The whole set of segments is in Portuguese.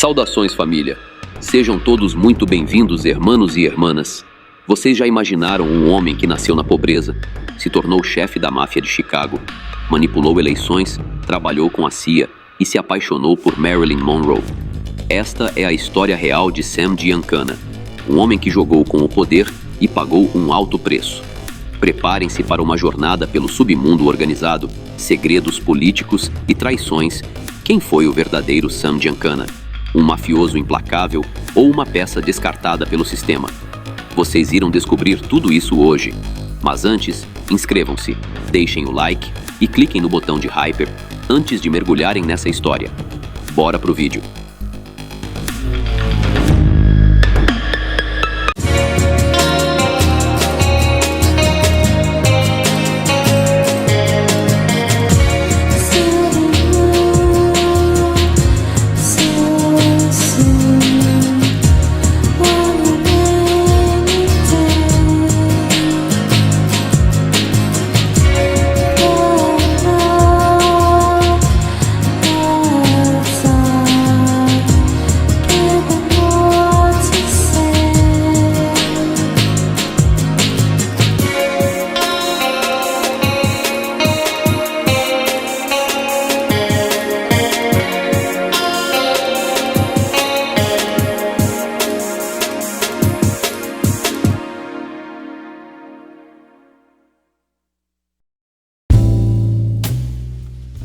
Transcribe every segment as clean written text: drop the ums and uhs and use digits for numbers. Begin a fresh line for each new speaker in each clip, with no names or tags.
Saudações, família! Sejam todos muito bem-vindos, hermanos e hermanas. Vocês já imaginaram um homem que nasceu na pobreza, se tornou chefe da máfia de Chicago, manipulou eleições, trabalhou com a CIA e se apaixonou por Marilyn Monroe? Esta é a história real de Sam Giancana, um homem que jogou com o poder e pagou um alto preço. Preparem-se para uma jornada pelo submundo organizado, segredos políticos e traições. Quem foi o verdadeiro Sam Giancana? Um mafioso implacável ou uma peça descartada pelo sistema? Vocês irão descobrir tudo isso hoje. Mas antes, inscrevam-se, deixem o like e cliquem no botão de hyper antes de mergulharem nessa história. Bora pro vídeo.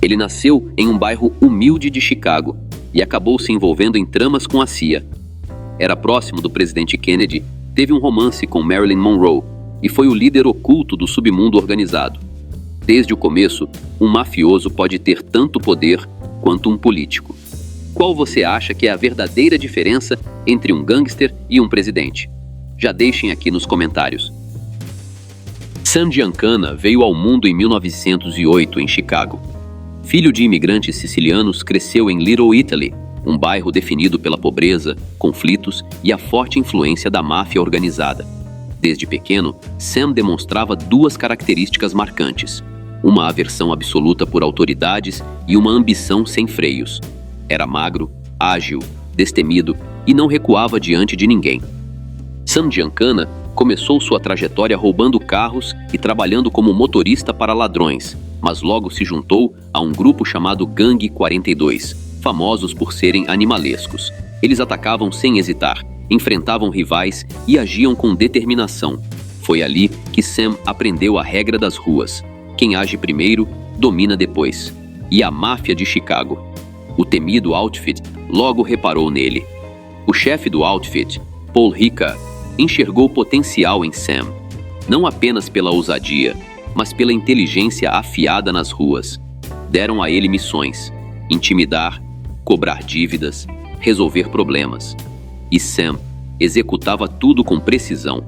Ele nasceu em um bairro humilde de Chicago e acabou se envolvendo em tramas com a CIA. Era próximo do presidente Kennedy, teve um romance com Marilyn Monroe e foi o líder oculto do submundo organizado. Desde o começo, um mafioso pode ter tanto poder quanto um político. Qual você acha que é a verdadeira diferença entre um gangster e um presidente? Já deixem aqui nos comentários. Sam Giancana veio ao mundo em 1908 em Chicago. Filho de imigrantes sicilianos, cresceu em Little Italy, um bairro definido pela pobreza, conflitos e a forte influência da máfia organizada. Desde pequeno, Sam demonstrava duas características marcantes: uma aversão absoluta por autoridades e uma ambição sem freios. Era magro, ágil, destemido e não recuava diante de ninguém. Sam Giancana começou sua trajetória roubando carros e trabalhando como motorista para ladrões, mas logo se juntou a um grupo chamado Gangue 42, famosos por serem animalescos. Eles atacavam sem hesitar, enfrentavam rivais e agiam com determinação. Foi ali que Sam aprendeu a regra das ruas: quem age primeiro, domina depois. E a máfia de Chicago, o temido Outfit, logo reparou nele. O chefe do Outfit, Paul Ricard, enxergou potencial em Sam, não apenas pela ousadia, mas pela inteligência afiada nas ruas. Deram a ele missões: intimidar, cobrar dívidas, resolver problemas. E Sam executava tudo com precisão.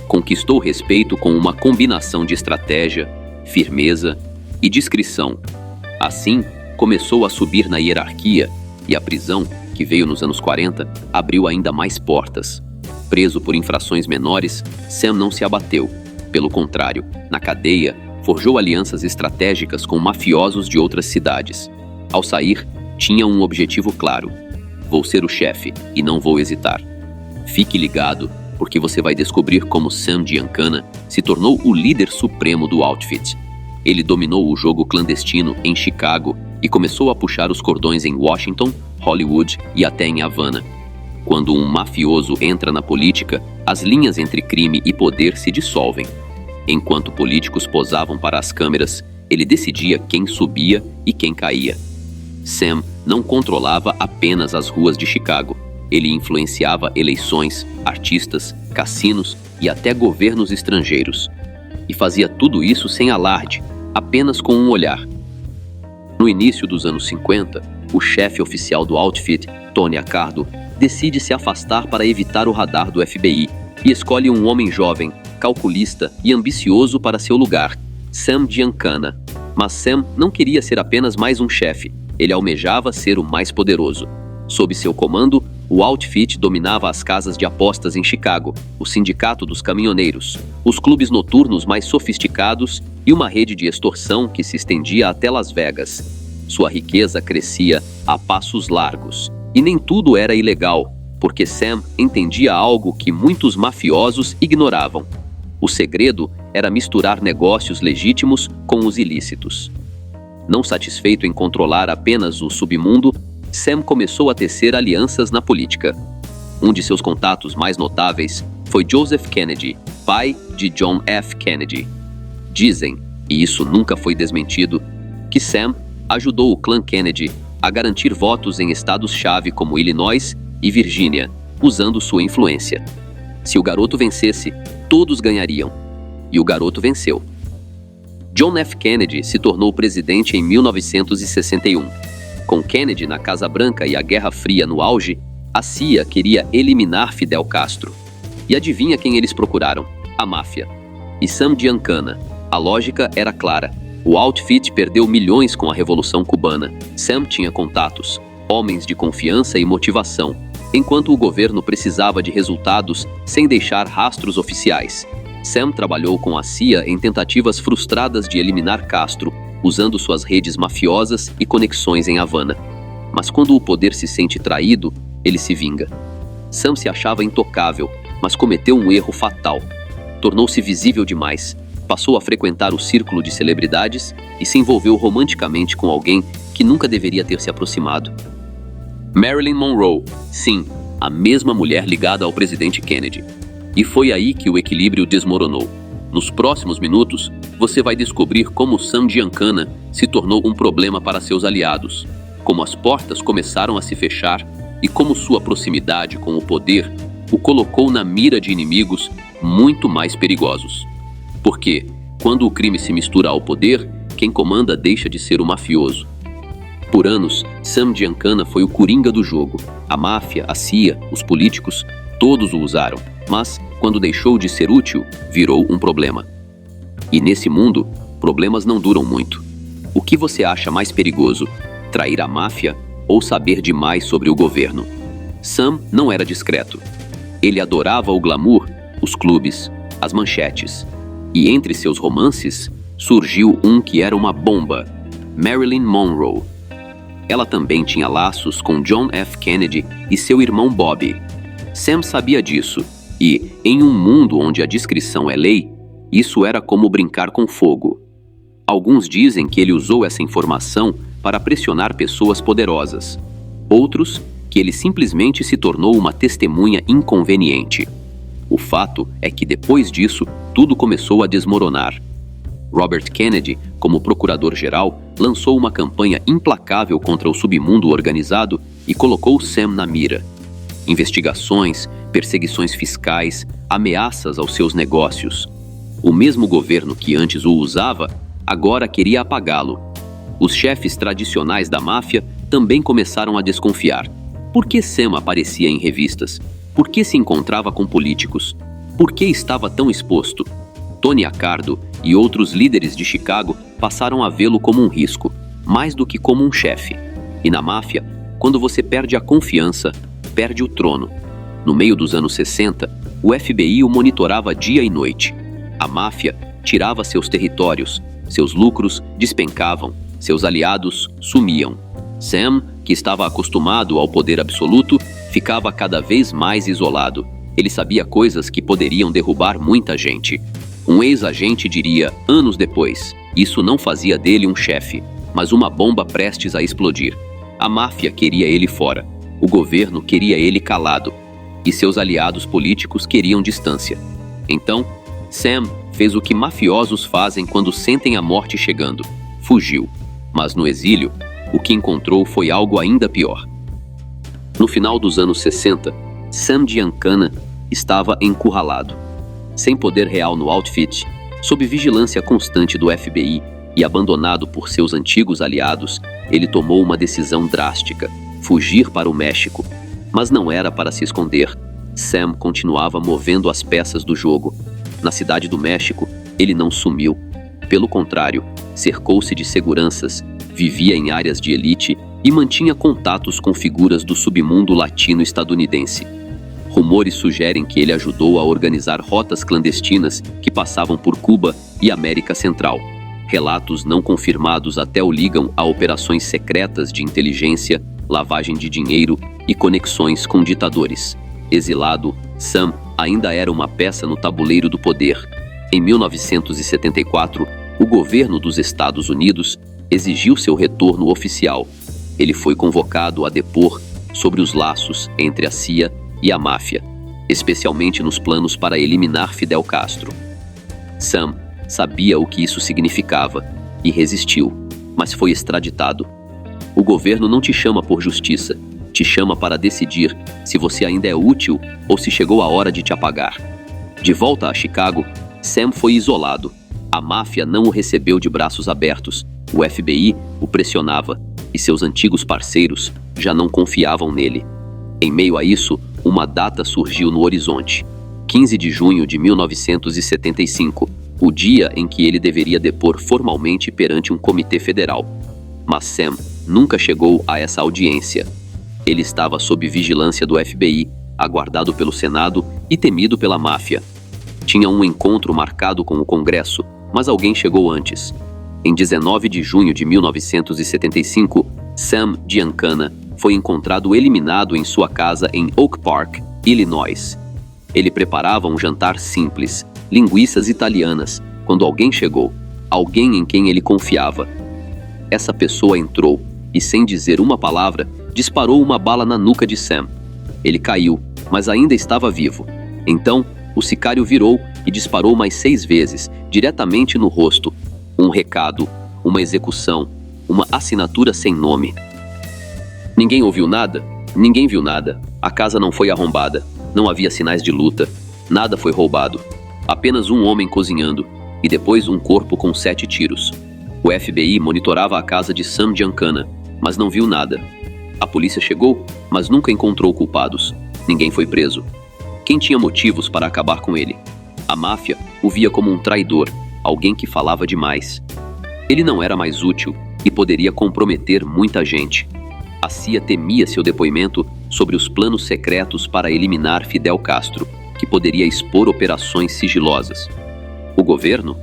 Conquistou respeito com uma combinação de estratégia, firmeza e discrição. Assim, começou a subir na hierarquia e a prisão, que veio nos anos 40, abriu ainda mais portas. Preso por infrações menores, Sam não se abateu. Pelo contrário, na cadeia, forjou alianças estratégicas com mafiosos de outras cidades. Ao sair, tinha um objetivo claro: vou ser o chefe e não vou hesitar. Fique ligado, porque você vai descobrir como Sam Giancana se tornou o líder supremo do Outfit. Ele dominou o jogo clandestino em Chicago e começou a puxar os cordões em Washington, Hollywood e até em Havana. Quando um mafioso entra na política, as linhas entre crime e poder se dissolvem. Enquanto políticos posavam para as câmeras, ele decidia quem subia e quem caía. Sam não controlava apenas as ruas de Chicago. Ele influenciava eleições, artistas, cassinos e até governos estrangeiros. E fazia tudo isso sem alarde, apenas com um olhar. No início dos anos 50, o chefe oficial do Outfit, Tony Accardo, decide se afastar para evitar o radar do FBI e escolhe um homem jovem, calculista e ambicioso para seu lugar, Sam Giancana. Mas Sam não queria ser apenas mais um chefe, ele almejava ser o mais poderoso. Sob seu comando, o Outfit dominava as casas de apostas em Chicago, o sindicato dos caminhoneiros, os clubes noturnos mais sofisticados e uma rede de extorsão que se estendia até Las Vegas. Sua riqueza crescia a passos largos E nem tudo era ilegal, porque Sam entendia algo que muitos mafiosos ignoravam. O segredo era misturar negócios legítimos com os ilícitos. Não satisfeito em controlar apenas o submundo, Sam começou a tecer alianças na política. Um de seus contatos mais notáveis foi Joseph Kennedy, pai de John F. Kennedy. Dizem, e isso nunca foi desmentido, que Sam ajudou o clã Kennedy a garantir votos em estados-chave como Illinois e Virgínia, usando sua influência. Se o garoto vencesse, todos ganhariam. E o garoto venceu. John F. Kennedy se tornou presidente em 1961. Com Kennedy na Casa Branca e a Guerra Fria no auge, a CIA queria eliminar Fidel Castro. E adivinha quem eles procuraram? A máfia. E Sam Giancana. A lógica era clara. O outfit perdeu milhões com a Revolução Cubana. Sam tinha contatos, homens de confiança e motivação, enquanto o governo precisava de resultados sem deixar rastros oficiais. Sam trabalhou com a CIA em tentativas frustradas de eliminar Castro, usando suas redes mafiosas e conexões em Havana. Mas quando o poder se sente traído, ele se vinga. Sam se achava intocável, mas cometeu um erro fatal. Tornou-se visível demais, passou a frequentar o círculo de celebridades e se envolveu romanticamente com alguém que nunca deveria ter se aproximado. Marilyn Monroe, sim, a mesma mulher ligada ao presidente Kennedy. E foi aí que o equilíbrio desmoronou. Nos próximos minutos, você vai descobrir como Sam Giancana se tornou um problema para seus aliados, como as portas começaram a se fechar e como sua proximidade com o poder o colocou na mira de inimigos muito mais perigosos. Porque, quando o crime se mistura ao poder, quem comanda deixa de ser o mafioso. Por anos, Sam Giancana foi o coringa do jogo. A máfia, a CIA, os políticos, todos o usaram. Mas, quando deixou de ser útil, virou um problema. E nesse mundo, problemas não duram muito. O que você acha mais perigoso? Trair a máfia ou saber demais sobre o governo? Sam não era discreto. Ele adorava o glamour, os clubes, as manchetes. E entre seus romances, surgiu um que era uma bomba: Marilyn Monroe. Ela também tinha laços com John F. Kennedy e seu irmão Bobby. Sam sabia disso, e, em um mundo onde a discrição é lei, isso era como brincar com fogo. Alguns dizem que ele usou essa informação para pressionar pessoas poderosas. Outros, que ele simplesmente se tornou uma testemunha inconveniente. O fato é que depois disso, tudo começou a desmoronar. Robert Kennedy, como procurador-geral, lançou uma campanha implacável contra o submundo organizado e colocou Sam na mira. Investigações, perseguições fiscais, ameaças aos seus negócios. O mesmo governo que antes o usava, agora queria apagá-lo. Os chefes tradicionais da máfia também começaram a desconfiar. Por que Sam aparecia em revistas? Por que se encontrava com políticos? Por que estava tão exposto? Tony Accardo e outros líderes de Chicago passaram a vê-lo como um risco, mais do que como um chefe. E na máfia, quando você perde a confiança, perde o trono. No meio dos anos 60, o FBI o monitorava dia e noite. A máfia tirava seus territórios, seus lucros despencavam, seus aliados sumiam. Sam, que estava acostumado ao poder absoluto, ficava cada vez mais isolado. Ele sabia coisas que poderiam derrubar muita gente. Um ex-agente diria, anos depois, isso não fazia dele um chefe, mas uma bomba prestes a explodir. A máfia queria ele fora, o governo queria ele calado, e seus aliados políticos queriam distância. Então, Sam fez o que mafiosos fazem quando sentem a morte chegando. Fugiu. Mas no exílio, o que encontrou foi algo ainda pior. No final dos anos 60, Sam Giancana estava encurralado. Sem poder real no outfit, sob vigilância constante do FBI e abandonado por seus antigos aliados, ele tomou uma decisão drástica: fugir para o México. Mas não era para se esconder. Sam continuava movendo as peças do jogo. Na cidade do México, ele não sumiu. Pelo contrário, cercou-se de seguranças, vivia em áreas de elite e mantinha contatos com figuras do submundo latino-estadunidense. Rumores sugerem que ele ajudou a organizar rotas clandestinas que passavam por Cuba e América Central. Relatos não confirmados até o ligam a operações secretas de inteligência, lavagem de dinheiro e conexões com ditadores. Exilado, Sam ainda era uma peça no tabuleiro do poder. Em 1974, o governo dos Estados Unidos exigiu seu retorno oficial. Ele foi convocado a depor sobre os laços entre a CIA e a máfia, especialmente nos planos para eliminar Fidel Castro. Sam sabia o que isso significava e resistiu, mas foi extraditado. O governo não te chama por justiça, te chama para decidir se você ainda é útil ou se chegou a hora de te apagar. De volta a Chicago, Sam foi isolado. A máfia não o recebeu de braços abertos, o FBI o pressionava e seus antigos parceiros já não confiavam nele. Em meio a isso, uma data surgiu no horizonte: 15 de junho de 1975, o dia em que ele deveria depor formalmente perante um comitê federal. Mas Sam nunca chegou a essa audiência. Ele estava sob vigilância do FBI, aguardado pelo Senado e temido pela máfia. Tinha um encontro marcado com o Congresso, mas alguém chegou antes. Em 19 de junho de 1975, Sam Giancana foi encontrado eliminado em sua casa em Oak Park, Illinois. Ele preparava um jantar simples, linguiças italianas, quando alguém chegou, alguém em quem ele confiava. Essa pessoa entrou e, sem dizer uma palavra, disparou uma bala na nuca de Sam. Ele caiu, mas ainda estava vivo. Então, o sicário virou e disparou mais 6 vezes, diretamente no rosto. Um recado, uma execução, uma assinatura sem nome. Ninguém ouviu nada, ninguém viu nada. A casa não foi arrombada, não havia sinais de luta, nada foi roubado. Apenas um homem cozinhando, e depois um corpo com 7 tiros. O FBI monitorava a casa de Sam Giancana, mas não viu nada. A polícia chegou, mas nunca encontrou culpados. Ninguém foi preso. Quem tinha motivos para acabar com ele? A máfia o via como um traidor, alguém que falava demais. Ele não era mais útil e poderia comprometer muita gente. A CIA temia seu depoimento sobre os planos secretos para eliminar Fidel Castro, que poderia expor operações sigilosas. O governo,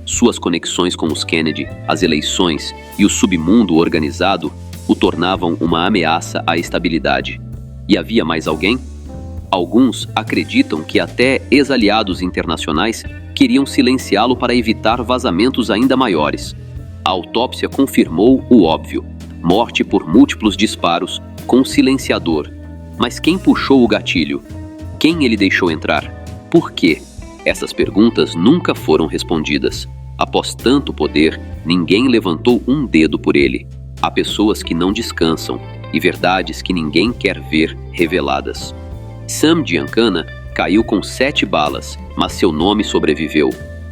suas conexões com os Kennedy, as eleições e o submundo organizado o tornavam uma ameaça à estabilidade. E havia mais alguém? Alguns acreditam que até ex-aliados internacionais queriam silenciá-lo para evitar vazamentos ainda maiores. A autópsia confirmou o óbvio: morte por múltiplos disparos com silenciador. Mas quem puxou o gatilho? Quem ele deixou entrar? Por quê? Essas perguntas nunca foram respondidas. Após tanto poder, ninguém levantou um dedo por ele. Há pessoas que não descansam e verdades que ninguém quer ver reveladas. Sam Giancana caiu com 7 balas, mas seu nome sobreviveu.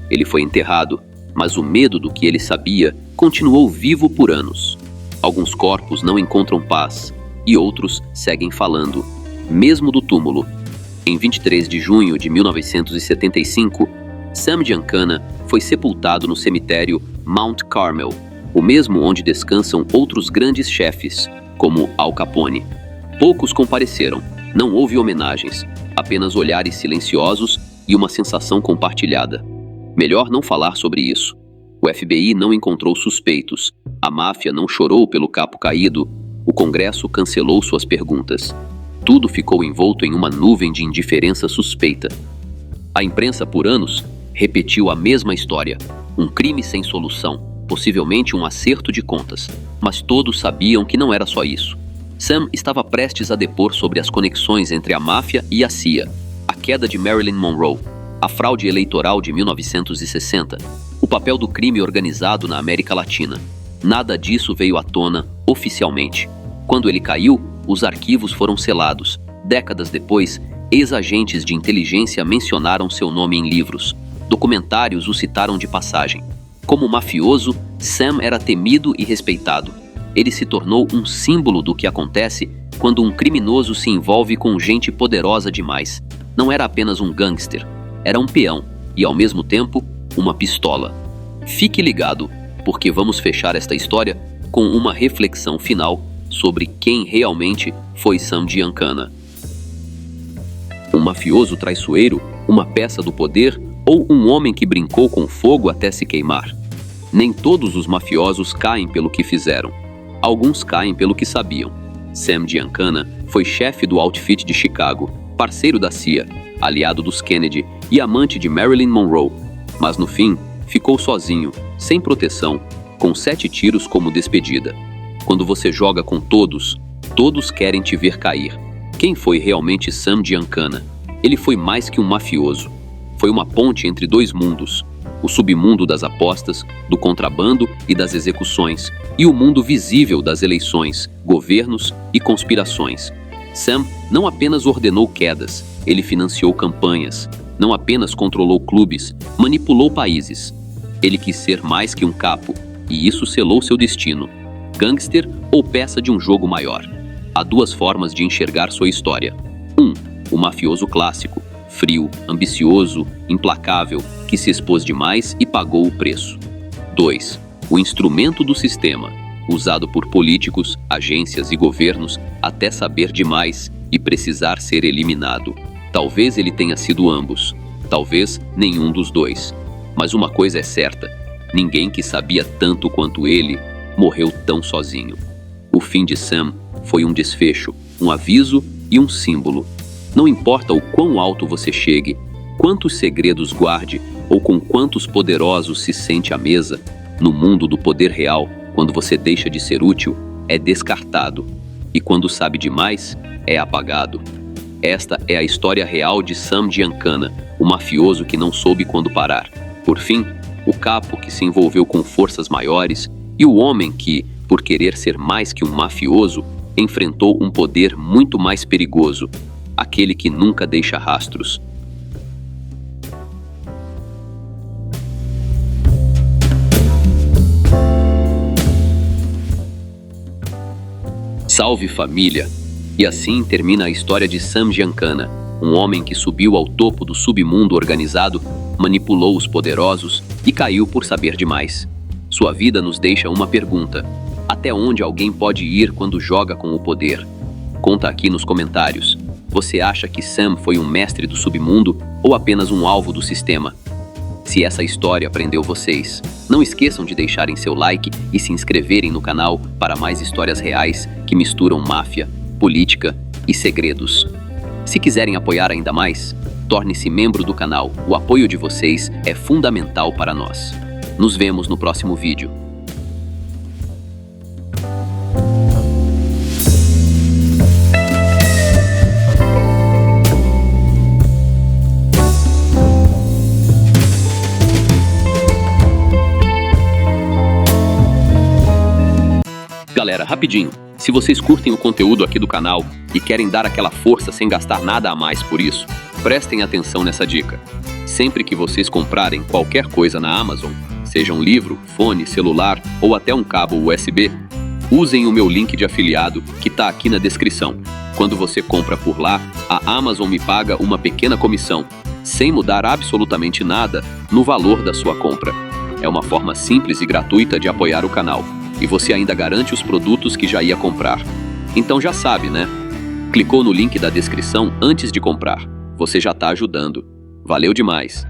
Ele foi enterrado, mas o medo do que ele sabia continuou vivo por anos. Alguns corpos não encontram paz e outros seguem falando, mesmo do túmulo. Em 23 de junho de 1975, Sam Giancana foi sepultado no cemitério Mount Carmel, o mesmo onde descansam outros grandes chefes, como Al Capone. Poucos compareceram, não houve homenagens, apenas olhares silenciosos e uma sensação compartilhada. Melhor não falar sobre isso. O FBI não encontrou suspeitos, a máfia não chorou pelo capo caído, o Congresso cancelou suas perguntas. Tudo ficou envolto em uma nuvem de indiferença suspeita. A imprensa, por anos, repetiu a mesma história. Um crime sem solução, possivelmente um acerto de contas. Mas todos sabiam que não era só isso. Sam estava prestes a depor sobre as conexões entre a máfia e a CIA, a queda de Marilyn Monroe, a fraude eleitoral de 1960, o papel do crime organizado na América Latina. Nada disso veio à tona oficialmente. Quando ele caiu, os arquivos foram selados. Décadas depois, ex-agentes de inteligência mencionaram seu nome em livros. Documentários o citaram de passagem. Como mafioso, Sam era temido e respeitado. Ele se tornou um símbolo do que acontece quando um criminoso se envolve com gente poderosa demais. Não era apenas um gangster, era um peão e, ao mesmo tempo, uma pistola. Fique ligado, porque vamos fechar esta história com uma reflexão final sobre quem realmente foi Sam Giancana. Um mafioso traiçoeiro, uma peça do poder ou um homem que brincou com fogo até se queimar? Nem todos os mafiosos caem pelo que fizeram. Alguns caem pelo que sabiam. Sam Giancana foi chefe do Outfit de Chicago, parceiro da CIA, aliado dos Kennedy e amante de Marilyn Monroe. Mas no fim, ficou sozinho, sem proteção, com 7 tiros como despedida. Quando você joga com todos, todos querem te ver cair. Quem foi realmente Sam Giancana? Ele foi mais que um mafioso. Foi uma ponte entre 2 mundos. O submundo das apostas, do contrabando e das execuções, e o mundo visível das eleições, governos e conspirações. Sam não apenas ordenou quedas, ele financiou campanhas. Não apenas controlou clubes, manipulou países. Ele quis ser mais que um capo, e isso selou seu destino. Gangster ou peça de um jogo maior? Há 2 formas de enxergar sua história. 1. O mafioso clássico, frio, ambicioso, implacável, que se expôs demais e pagou o preço. 2. O instrumento do sistema, usado por políticos, agências e governos até saber demais e precisar ser eliminado. Talvez ele tenha sido ambos, talvez nenhum dos 2. Mas uma coisa é certa, ninguém que sabia tanto quanto ele morreu tão sozinho. O fim de Sam foi um desfecho, um aviso e um símbolo. Não importa o quão alto você chegue, quantos segredos guarde ou com quantos poderosos se sente à mesa, no mundo do poder real, quando você deixa de ser útil, é descartado. E quando sabe demais, é apagado. Esta é a história real de Sam Giancana, o mafioso que não soube quando parar. Por fim, o capo que se envolveu com forças maiores e o homem que, por querer ser mais que um mafioso, enfrentou um poder muito mais perigoso, aquele que nunca deixa rastros. Salve família! E assim termina a história de Sam Giancana, um homem que subiu ao topo do submundo organizado, manipulou os poderosos e caiu por saber demais. Sua vida nos deixa uma pergunta: até onde alguém pode ir quando joga com o poder? Conta aqui nos comentários. Você acha que Sam foi um mestre do submundo ou apenas um alvo do sistema? Se essa história prendeu vocês, não esqueçam de deixarem seu like e se inscreverem no canal para mais histórias reais que misturam máfia, política e segredos. Se quiserem apoiar ainda mais, torne-se membro do canal. O apoio de vocês é fundamental para nós. Nos vemos no próximo vídeo. Galera, rapidinho, se vocês curtem o conteúdo aqui do canal e querem dar aquela força sem gastar nada a mais por isso, prestem atenção nessa dica. Sempre que vocês comprarem qualquer coisa na Amazon, seja um livro, fone, celular ou até um cabo USB, usem o meu link de afiliado que está aqui na descrição. Quando você compra por lá, a Amazon me paga uma pequena comissão, sem mudar absolutamente nada no valor da sua compra. É uma forma simples e gratuita de apoiar o canal. E você ainda garante os produtos que já ia comprar. Então já sabe, né? Clicou no link da descrição antes de comprar. Você já está ajudando. Valeu demais!